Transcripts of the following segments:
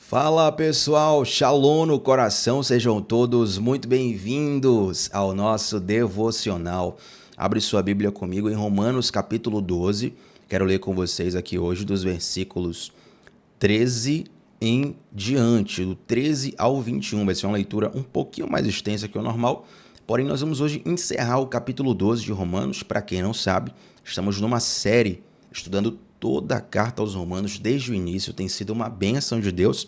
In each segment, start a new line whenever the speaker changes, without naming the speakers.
Fala pessoal, Shalom no coração, sejam todos muito bem-vindos ao nosso devocional. Abre sua Bíblia comigo em Romanos capítulo 12, quero ler com vocês aqui hoje dos versículos 13 em diante, do 13 ao 21, vai ser uma leitura um pouquinho mais extensa que o normal, porém nós vamos hoje encerrar o capítulo 12 de Romanos. Para quem não sabe, estamos numa série estudando toda a carta aos Romanos desde o início, tem sido uma bênção de Deus.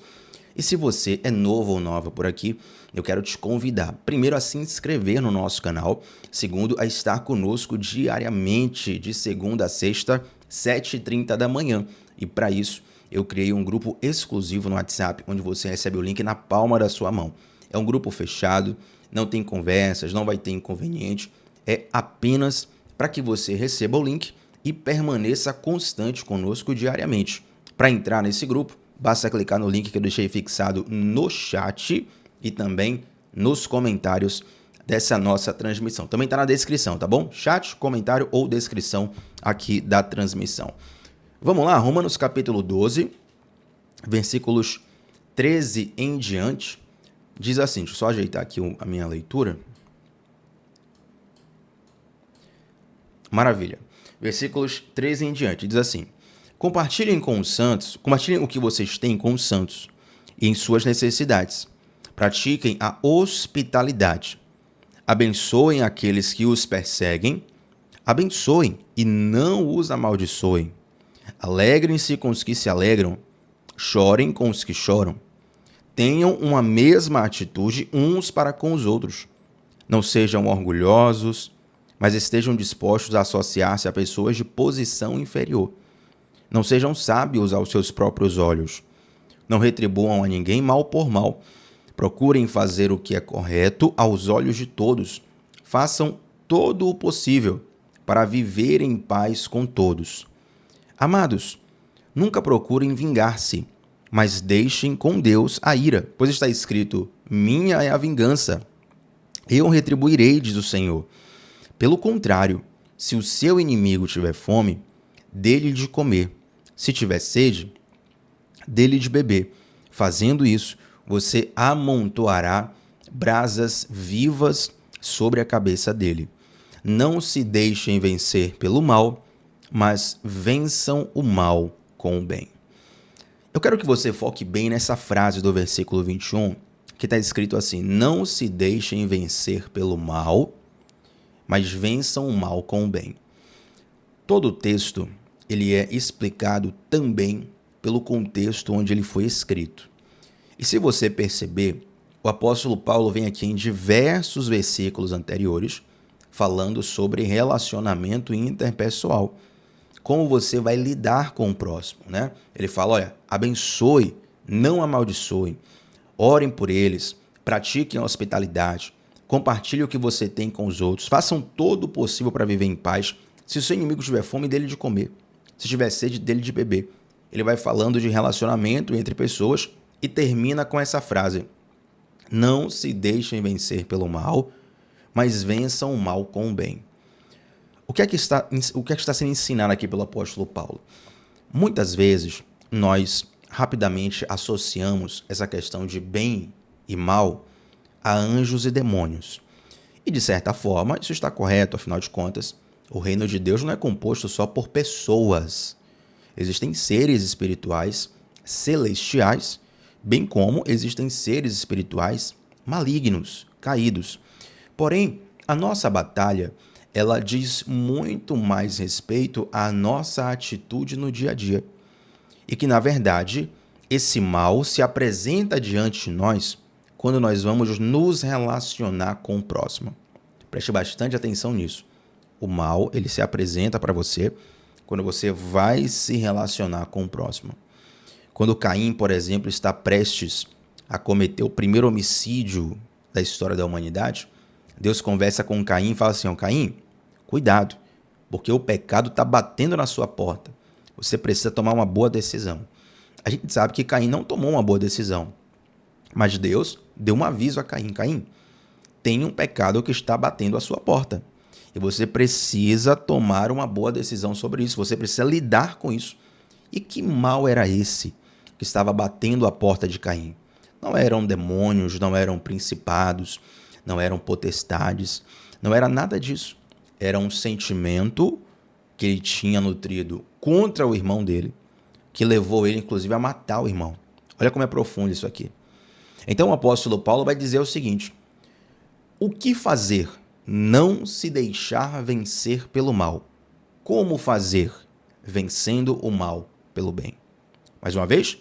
E se você é novo ou nova por aqui, eu quero te convidar, primeiro, a se inscrever no nosso canal, segundo, a estar conosco diariamente, de segunda a sexta, 7h30 da manhã. E para isso, eu criei um grupo exclusivo no WhatsApp, onde você recebe o link na palma da sua mão. É um grupo fechado, não tem conversas, não vai ter inconveniente, é apenas para que você receba o link e permaneça constante conosco diariamente. Para entrar nesse grupo, basta clicar no link que eu deixei fixado no chat e também nos comentários dessa nossa transmissão. Também está na descrição, tá bom? Chat, comentário ou descrição aqui da transmissão. Vamos lá, Romanos capítulo 12, versículos 13 em diante. Diz assim, deixa eu só ajeitar aqui a minha leitura. Maravilha. Versículos 13 em diante, diz assim: compartilhem com os santos, compartilhem o que vocês têm com os santos e em suas necessidades. Pratiquem a hospitalidade. Abençoem aqueles que os perseguem. Abençoem e não os amaldiçoem. Alegrem-se com os que se alegram. Chorem com os que choram. Tenham uma mesma atitude uns para com os outros. Não sejam orgulhosos, mas estejam dispostos a associar-se a pessoas de posição inferior. Não sejam sábios aos seus próprios olhos. Não retribuam a ninguém mal por mal. Procurem fazer o que é correto aos olhos de todos. Façam todo o possível para viver em paz com todos. Amados, nunca procurem vingar-se, mas deixem com Deus a ira, pois está escrito: minha é a vingança, eu retribuirei, diz o Senhor. Pelo contrário, se o seu inimigo tiver fome, dê-lhe de comer. Se tiver sede, dê-lhe de beber. Fazendo isso, você amontoará brasas vivas sobre a cabeça dele. Não se deixem vencer pelo mal, mas vençam o mal com o bem. Eu quero que você foque bem nessa frase do versículo 21, que está escrito assim: não se deixem vencer pelo mal, mas vençam o mal com o bem. Todo o texto ele é explicado também pelo contexto onde ele foi escrito. E se você perceber, o apóstolo Paulo vem aqui em diversos versículos anteriores falando sobre relacionamento interpessoal. Como você vai lidar com o próximo, né? Ele fala, olha, abençoe, não amaldiçoe, orem por eles, pratiquem a hospitalidade, compartilhe o que você tem com os outros, façam todo o possível para viver em paz. Se o seu inimigo tiver fome, dele de comer. Se tiver sede, dele de beber. Ele vai falando de relacionamento entre pessoas e termina com essa frase: não se deixem vencer pelo mal, mas vençam o mal com o bem. O que é que está sendo ensinado aqui pelo apóstolo Paulo? Muitas vezes, nós rapidamente associamos essa questão de bem e mal a anjos e demônios. E, de certa forma, isso está correto, afinal de contas, o reino de Deus não é composto só por pessoas. Existem seres espirituais celestiais, bem como existem seres espirituais malignos, caídos. Porém, a nossa batalha, ela diz muito mais respeito à nossa atitude no dia a dia. E que, na verdade, esse mal se apresenta diante de nós quando nós vamos nos relacionar com o próximo. Preste bastante atenção nisso. O mal, ele se apresenta para você quando você vai se relacionar com o próximo. Quando Caim, por exemplo, está prestes a cometer o primeiro homicídio da história da humanidade, Deus conversa com Caim e fala assim, Caim, cuidado, porque o pecado está batendo na sua porta. Você precisa tomar uma boa decisão. A gente sabe que Caim não tomou uma boa decisão, mas Deus deu um aviso a Caim. Caim, tem um pecado que está batendo a sua porta. E você precisa tomar uma boa decisão sobre isso. Você precisa lidar com isso. E que mal era esse? que estava batendo a porta de Caim. Não eram demônios, não eram principados, não eram potestades, não era nada disso. Era um sentimento que ele tinha nutrido contra o irmão dele, que levou ele, inclusive, a matar o irmão. Olha como é profundo isso aqui. Então o apóstolo Paulo vai dizer o seguinte: o que fazer? Não se deixar vencer pelo mal. Como fazer? Vencendo o mal pelo bem. Mais uma vez,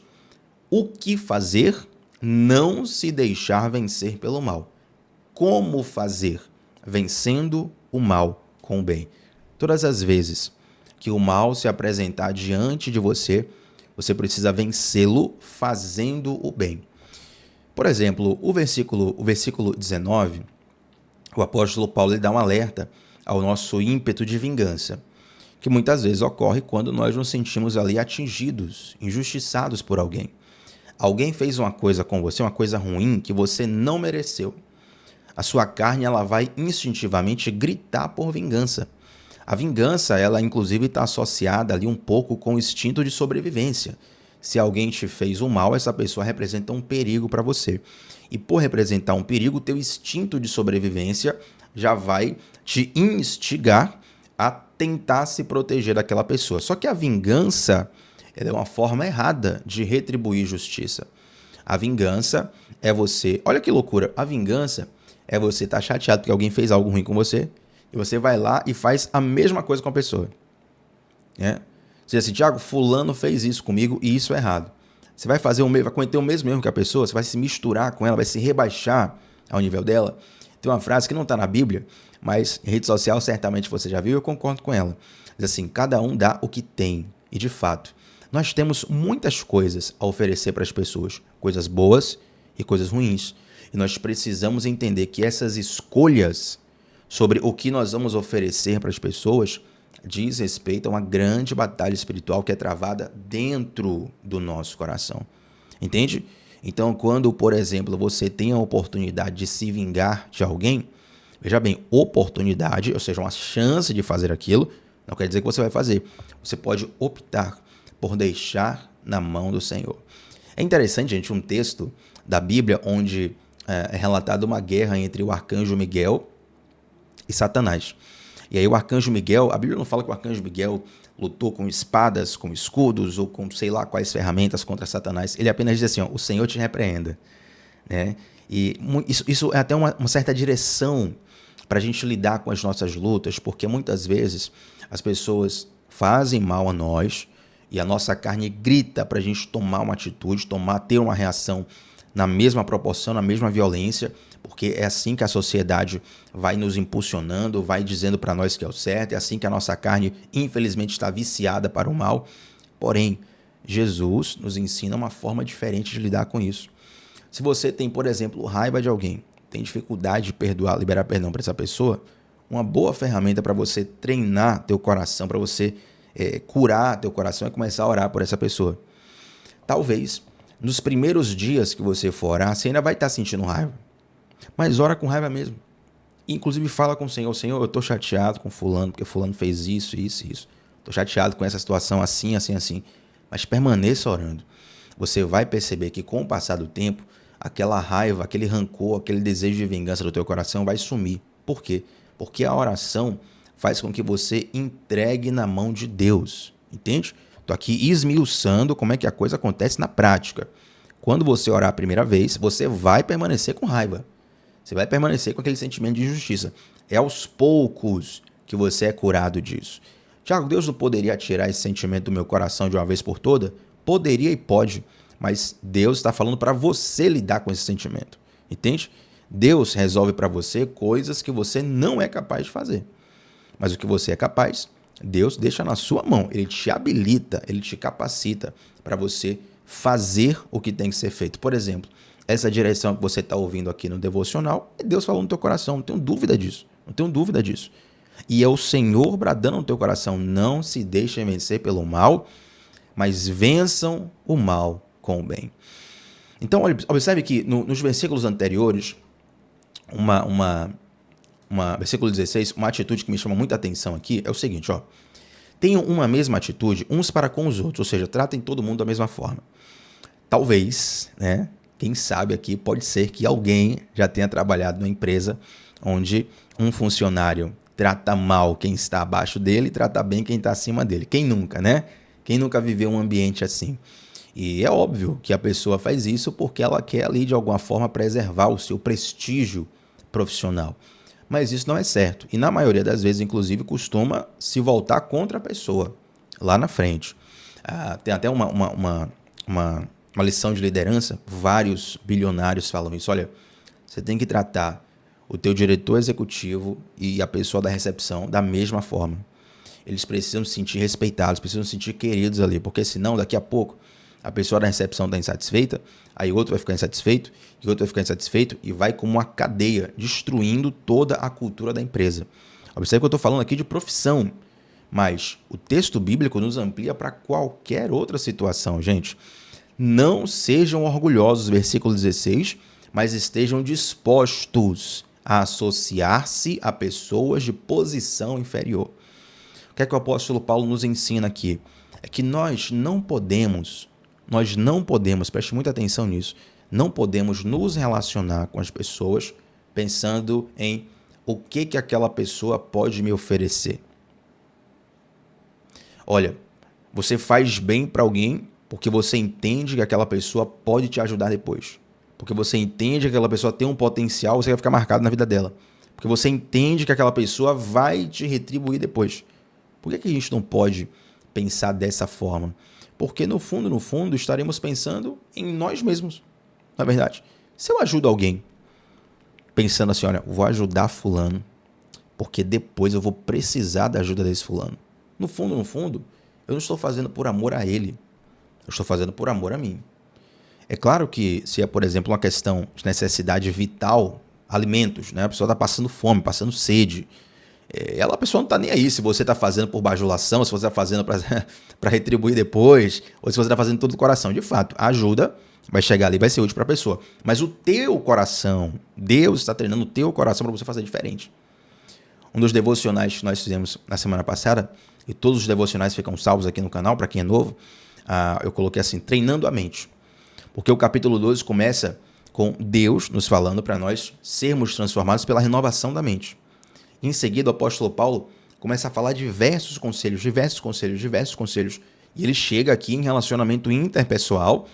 o que fazer? Não se deixar vencer pelo mal. Como fazer? Vencendo o mal com o bem. Todas as vezes que o mal se apresentar diante de você, você precisa vencê-lo fazendo o bem. Por exemplo, o versículo 19, o apóstolo Paulo ele dá um alerta ao nosso ímpeto de vingança, que muitas vezes ocorre quando nós nos sentimos ali atingidos, injustiçados por alguém. Alguém fez uma coisa com você, uma coisa ruim que você não mereceu. A sua carne ela vai instintivamente gritar por vingança. A vingança, ela inclusive está associada ali um pouco com o instinto de sobrevivência. Se alguém te fez um mal, essa pessoa representa um perigo para você. E por representar um perigo, teu instinto de sobrevivência já vai te instigar a tentar se proteger daquela pessoa. Só que a vingança é uma forma errada de retribuir justiça. A vingança é você... Olha que loucura. A vingança é você estar chateado porque alguém fez algo ruim com você e você vai lá e faz a mesma coisa com a pessoa. Você diz assim: Tiago, fulano fez isso comigo e isso é errado. Você vai cometer o mesmo erro que a pessoa, você vai se misturar com ela, vai se rebaixar ao nível dela. Tem uma frase que não está na Bíblia, mas em rede social certamente você já viu e eu concordo com ela. Diz assim: cada um dá o que tem. E de fato, nós temos muitas coisas a oferecer para as pessoas, coisas boas e coisas ruins. E nós precisamos entender que essas escolhas sobre o que nós vamos oferecer para as pessoas diz respeito a uma grande batalha espiritual que é travada dentro do nosso coração. Entende? Então, quando, por exemplo, você tem a oportunidade de se vingar de alguém, veja bem, oportunidade, ou seja, uma chance de fazer aquilo, não quer dizer que você vai fazer. Você pode optar por deixar na mão do Senhor. É interessante, gente, um texto da Bíblia onde é relatada uma guerra entre o arcanjo Miguel e Satanás. E aí o arcanjo Miguel, a Bíblia não fala que o arcanjo Miguel lutou com espadas, com escudos ou com sei lá quais ferramentas contra Satanás. Ele apenas diz assim: ó, o Senhor te repreenda. Né? E isso é até uma certa direção para a gente lidar com as nossas lutas, porque muitas vezes as pessoas fazem mal a nós e a nossa carne grita para a gente tomar uma atitude, ter uma reação na mesma proporção, na mesma violência, porque é assim que a sociedade vai nos impulsionando, vai dizendo para nós que é o certo, é assim que a nossa carne, infelizmente, está viciada para o mal. Porém, Jesus nos ensina uma forma diferente de lidar com isso. Se você tem, por exemplo, raiva de alguém, tem dificuldade de perdoar, liberar perdão para essa pessoa, uma boa ferramenta para você treinar teu coração, para você curar teu coração é começar a orar por essa pessoa. Talvez, nos primeiros dias que você for orar, você ainda vai estar sentindo raiva. Mas ora com raiva mesmo. Inclusive fala com o Senhor: Senhor, eu estou chateado com fulano, porque fulano fez isso, isso, isso. Estou chateado com essa situação assim, assim, assim. Mas permaneça orando. Você vai perceber que com o passar do tempo, aquela raiva, aquele rancor, aquele desejo de vingança do teu coração vai sumir. Por quê? Porque a oração faz com que você entregue na mão de Deus. Entende? Estou aqui esmiuçando como é que a coisa acontece na prática. Quando você orar a primeira vez, você vai permanecer com raiva. Você vai permanecer com aquele sentimento de injustiça. É aos poucos que você é curado disso. Tiago, Deus não poderia tirar esse sentimento do meu coração de uma vez por toda? Poderia e pode, mas Deus está falando para você lidar com esse sentimento. Entende? Deus resolve para você coisas que você não é capaz de fazer. Mas o que você é capaz, Deus deixa na sua mão. Ele te habilita, ele te capacita para você fazer o que tem que ser feito. Por exemplo, essa direção que você está ouvindo aqui no devocional é Deus falando no teu coração, não tenho dúvida disso, não tenho dúvida disso. E é o Senhor bradando no teu coração: não se deixem vencer pelo mal, mas vençam o mal com o bem. Então, observe que nos versículos anteriores, versículo 16, uma atitude que me chama muita atenção aqui é o seguinte: tenham uma mesma atitude uns para com os outros, ou seja, tratem todo mundo da mesma forma. Talvez, né? Quem sabe aqui pode ser que alguém já tenha trabalhado numa empresa onde um funcionário trata mal quem está abaixo dele e trata bem quem está acima dele. Quem nunca, né? Quem nunca viveu um ambiente assim? E é óbvio que a pessoa faz isso porque ela quer ali de alguma forma preservar o seu prestígio profissional. Mas isso não é certo. E na maioria das vezes, inclusive, costuma se voltar contra a pessoa lá na frente. Tem até uma lição de liderança, vários bilionários falam isso. Olha, você tem que tratar o teu diretor executivo e a pessoa da recepção da mesma forma. Eles precisam se sentir respeitados, precisam se sentir queridos ali, porque senão daqui a pouco a pessoa da recepção está insatisfeita, aí outro vai ficar insatisfeito, e outro vai ficar insatisfeito, e vai como uma cadeia, destruindo toda a cultura da empresa. Observe que eu estou falando aqui de profissão, mas o texto bíblico nos amplia para qualquer outra situação, gente. Não sejam orgulhosos, versículo 16, mas estejam dispostos a associar-se a pessoas de posição inferior. O que é que o apóstolo Paulo nos ensina aqui? É que nós não podemos, preste muita atenção nisso, não podemos nos relacionar com as pessoas pensando em o que aquela pessoa pode me oferecer. Olha, você faz bem para alguém porque você entende que aquela pessoa pode te ajudar depois. Porque você entende que aquela pessoa tem um potencial, você vai ficar marcado na vida dela. Porque você entende que aquela pessoa vai te retribuir depois. Por que a gente não pode pensar dessa forma? Porque no fundo, estaremos pensando em nós mesmos. Na verdade, se eu ajudo alguém, pensando assim, olha, vou ajudar fulano, porque depois eu vou precisar da ajuda desse fulano. No fundo, eu não estou fazendo por amor a ele. Eu estou fazendo por amor a mim. É claro que se é, por exemplo, uma questão de necessidade vital, alimentos, né? A pessoa está passando fome, passando sede. A pessoa não está nem aí se você está fazendo por bajulação, se você está fazendo para retribuir depois, ou se você está fazendo tudo do coração. De fato, a ajuda vai chegar ali, vai ser útil para a pessoa. Mas o teu coração, Deus está treinando o teu coração para você fazer diferente. Um dos devocionais que nós fizemos na semana passada, e todos os devocionais ficam salvos aqui no canal, para quem é novo, eu coloquei assim, treinando a mente. Porque o capítulo 12 começa com Deus nos falando para nós sermos transformados pela renovação da mente. Em seguida, o apóstolo Paulo começa a falar diversos conselhos. E ele chega aqui em relacionamento interpessoal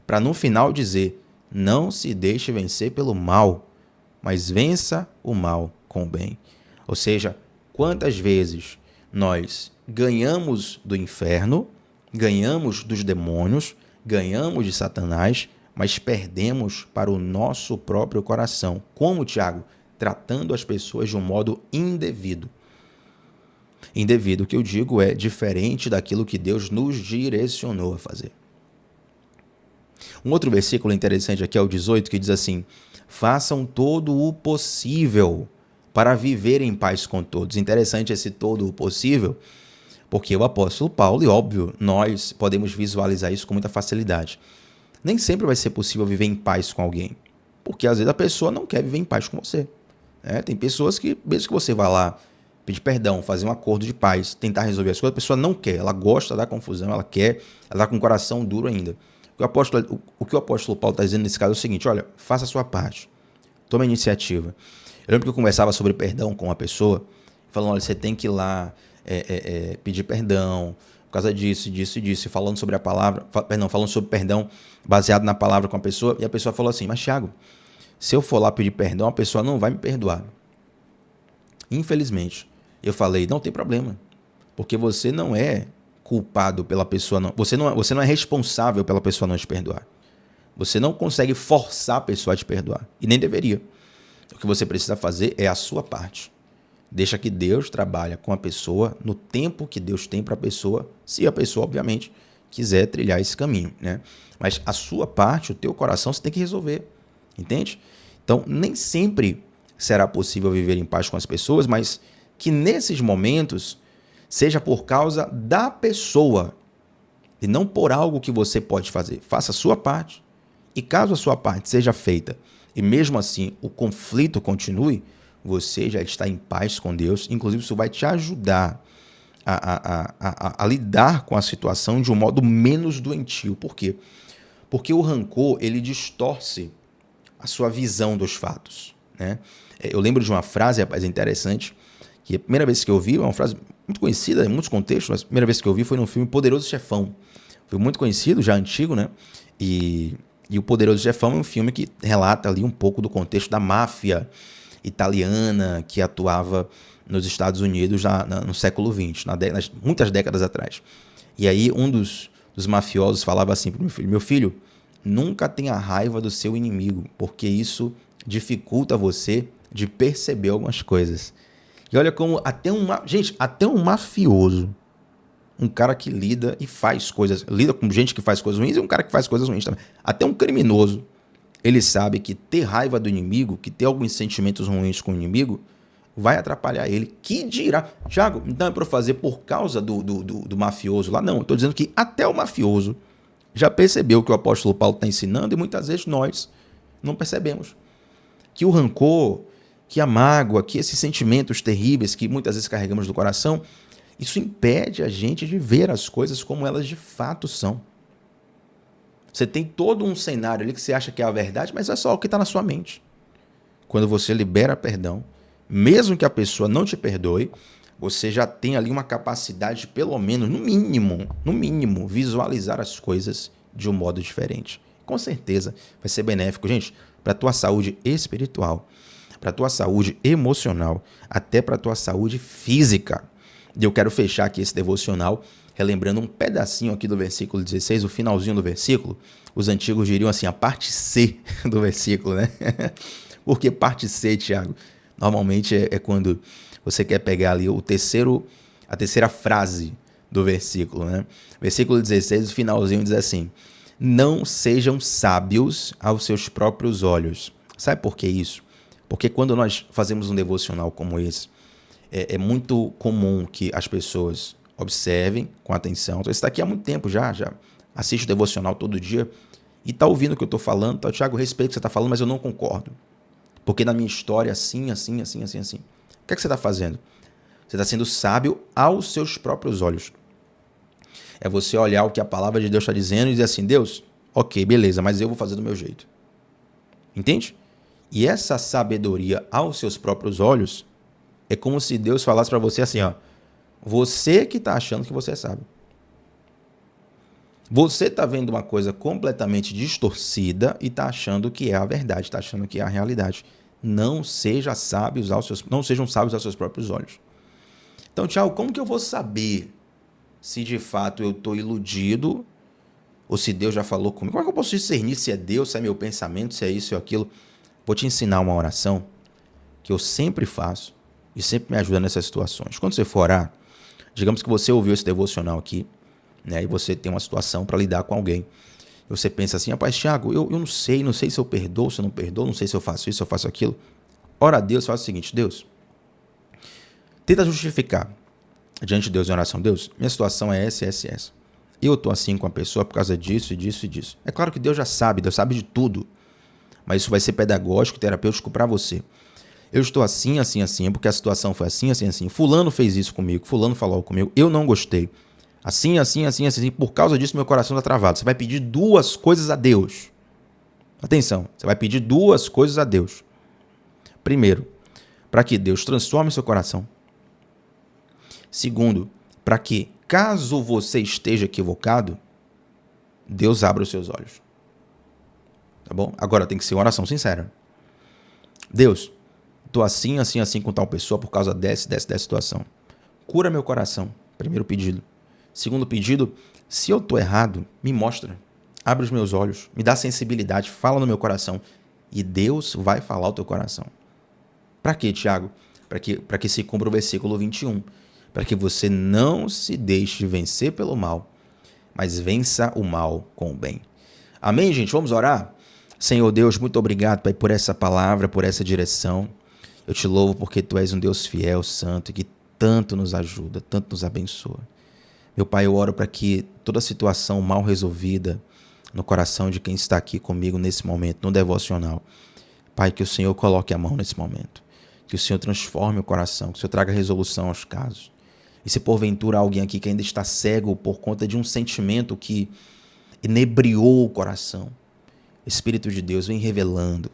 para no final dizer, não se deixe vencer pelo mal, mas vença o mal com o bem. Ou seja, quantas vezes nós ganhamos do inferno, ganhamos dos demônios, ganhamos de Satanás, mas perdemos para o nosso próprio coração. Como, Tiago? Tratando as pessoas de um modo indevido. Indevido, o que eu digo é diferente daquilo que Deus nos direcionou a fazer. Um outro versículo interessante aqui é o 18, que diz assim, façam todo o possível para viver em paz com todos. Interessante esse todo o possível, porque o apóstolo Paulo, e óbvio, nós podemos visualizar isso com muita facilidade. Nem sempre vai ser possível viver em paz com alguém, porque às vezes a pessoa não quer viver em paz com você. Tem pessoas que, mesmo que você vá lá pedir perdão, fazer um acordo de paz, tentar resolver as coisas, a pessoa não quer, ela gosta da confusão, ela está com o coração duro ainda. O que o apóstolo Paulo está dizendo nesse caso é o seguinte, olha, faça a sua parte, tome a iniciativa. Eu lembro que eu conversava sobre perdão com uma pessoa, falando, olha, você tem que ir lá pedir perdão, por causa disso, falando sobre a palavra, falando sobre perdão baseado na palavra com a pessoa, e a pessoa falou assim, mas Thiago, se eu for lá pedir perdão, a pessoa não vai me perdoar. Infelizmente. Eu falei, não tem problema, porque você não é culpado pela pessoa, não. Você não é responsável pela pessoa não te perdoar. Você não consegue forçar a pessoa a te perdoar, e nem deveria. O que você precisa fazer é a sua parte. Deixa que Deus trabalhe com a pessoa no tempo que Deus tem para a pessoa, se a pessoa, obviamente, quiser trilhar esse caminho, né? Mas a sua parte, o teu coração, você tem que resolver, entende? Então, nem sempre será possível viver em paz com as pessoas, mas que nesses momentos seja por causa da pessoa e não por algo que você pode fazer. Faça a sua parte e caso a sua parte seja feita e mesmo assim o conflito continue, você já está em paz com Deus. Inclusive, isso vai te ajudar a lidar com a situação de um modo menos doentio. Por quê? Porque o rancor, ele distorce a sua visão dos fatos, né? Eu lembro de uma frase, rapaz, interessante, que a primeira vez que eu vi, é uma frase muito conhecida em muitos contextos, mas a primeira vez que eu vi foi no filme Poderoso Chefão. Foi muito conhecido, já antigo, né? E o Poderoso Chefão é um filme que relata ali um pouco do contexto da máfia italiana que atuava nos Estados Unidos no século XX, muitas décadas atrás. E aí um dos mafiosos falava assim para o meu filho, nunca tenha raiva do seu inimigo, porque isso dificulta você de perceber algumas coisas. E olha como até um mafioso, um cara que lida e faz coisas, lida com gente que faz coisas ruins e um cara que faz coisas ruins também. Até um criminoso, ele sabe que ter raiva do inimigo, que ter alguns sentimentos ruins com o inimigo, vai atrapalhar ele. Que dirá? Tiago, então é para fazer por causa do mafioso lá? Não, eu estou dizendo que até o mafioso já percebeu o que o apóstolo Paulo está ensinando e muitas vezes nós não percebemos. Que o rancor, que a mágoa, que esses sentimentos terríveis que muitas vezes carregamos no coração, isso impede a gente de ver as coisas como elas de fato são. Você tem todo um cenário ali que você acha que é a verdade, mas é só o que está na sua mente. Quando você libera perdão, mesmo que a pessoa não te perdoe, você já tem ali uma capacidade de, pelo menos, no mínimo, visualizar as coisas de um modo diferente. Com certeza vai ser benéfico, gente, para a tua saúde espiritual, para a tua saúde emocional, até para a tua saúde física. E eu quero fechar aqui esse devocional relembrando um pedacinho aqui do versículo 16, o finalzinho do versículo. Os antigos diriam assim, a parte C do versículo, né? Por que parte C, Tiago? Normalmente é quando você quer pegar ali a terceira frase do versículo, né? Versículo 16, o finalzinho diz assim, não sejam sábios aos seus próprios olhos. Sabe por que isso? Porque quando nós fazemos um devocional como esse, é muito comum que as pessoas observem com atenção. Então, você está aqui há muito tempo já assiste o devocional todo dia e está ouvindo o que eu estou falando. Tá, Tiago, eu respeito o que você está falando, mas eu não concordo. Porque na minha história, assim. O que é que você está fazendo? Você está sendo sábio aos seus próprios olhos. É você olhar o que a palavra de Deus está dizendo e dizer assim, Deus, ok, beleza, mas eu vou fazer do meu jeito. Entende? E essa sabedoria aos seus próprios olhos é como se Deus falasse para você assim, ó, você que está achando que você é sábio. Você está vendo uma coisa completamente distorcida e está achando que é a verdade, está achando que é a realidade. Não sejam sábios aos seus próprios olhos. Então, Tiago, como que eu vou saber se de fato eu estou iludido ou se Deus já falou comigo? Como é que eu posso discernir se é Deus, se é meu pensamento, se é isso ou aquilo? Vou te ensinar uma oração que eu sempre faço e sempre me ajuda nessas situações. Quando você for orar, digamos que você ouviu esse devocional aqui, né, e você tem uma situação para lidar com alguém. E você pensa assim, rapaz, Tiago, eu não sei se eu perdoo, se eu não perdoo, não sei se eu faço isso, se eu faço aquilo. Ora a Deus, faz o seguinte, Deus, tenta justificar diante de Deus em oração. Deus, minha situação é essa. Eu estou assim com a pessoa por causa disso e disso e disso. É claro que Deus sabe de tudo. Mas isso vai ser pedagógico, terapêutico para você. Eu estou assim, porque a situação foi assim. Fulano fez isso comigo, fulano falou comigo, eu não gostei. Assim, por causa disso meu coração está travado. Você vai pedir duas coisas a Deus. Atenção, você vai pedir duas coisas a Deus. Primeiro, para que Deus transforme seu coração. Segundo, para que, caso você esteja equivocado, Deus abra os seus olhos. Tá bom? Agora tem que ser uma oração sincera. Deus, estou assim com tal pessoa por causa dessa situação. Cura meu coração. Primeiro pedido. Segundo pedido, se eu estou errado, me mostra. Abre os meus olhos, me dá sensibilidade, fala no meu coração. E Deus vai falar ao teu coração. Para quê, Tiago? Para que se cumpra o versículo 21. Para que você não se deixe vencer pelo mal, mas vença o mal com o bem. Amém, gente? Vamos orar? Senhor Deus, muito obrigado, Pai, por essa palavra, por essa direção. Eu te louvo porque Tu és um Deus fiel, santo, e que tanto nos ajuda, tanto nos abençoa. Meu Pai, eu oro para que toda situação mal resolvida no coração de quem está aqui comigo nesse momento, no devocional, Pai, que o Senhor coloque a mão nesse momento. Que o Senhor transforme o coração, que o Senhor traga resolução aos casos. E se porventura há alguém aqui que ainda está cego por conta de um sentimento que inebriou o coração. O Espírito de Deus vem revelando,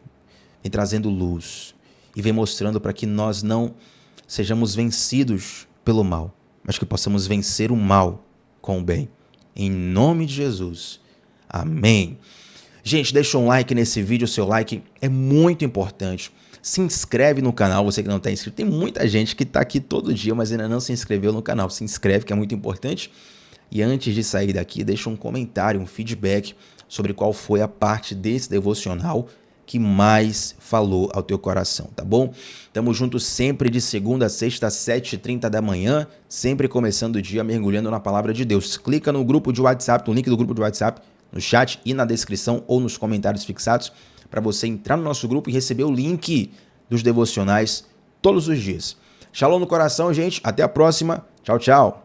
vem trazendo luz e vem mostrando para que nós não sejamos vencidos pelo mal, mas que possamos vencer o mal com o bem. Em nome de Jesus. Amém. Gente, deixa um like nesse vídeo, o seu like é muito importante. Se inscreve no canal, você que não está inscrito. Tem muita gente que está aqui todo dia, mas ainda não se inscreveu no canal. Se inscreve, que é muito importante. E antes de sair daqui, deixa um comentário, um feedback sobre qual foi a parte desse devocional que mais falou ao teu coração, tá bom? Tamo junto sempre de segunda a sexta, às 7h30 da manhã, sempre começando o dia mergulhando na palavra de Deus. Clica no grupo de WhatsApp, no link do grupo de WhatsApp, no chat e na descrição ou nos comentários fixados, para você entrar no nosso grupo e receber o link dos devocionais todos os dias. Shalom no coração, gente. Até a próxima. Tchau, tchau.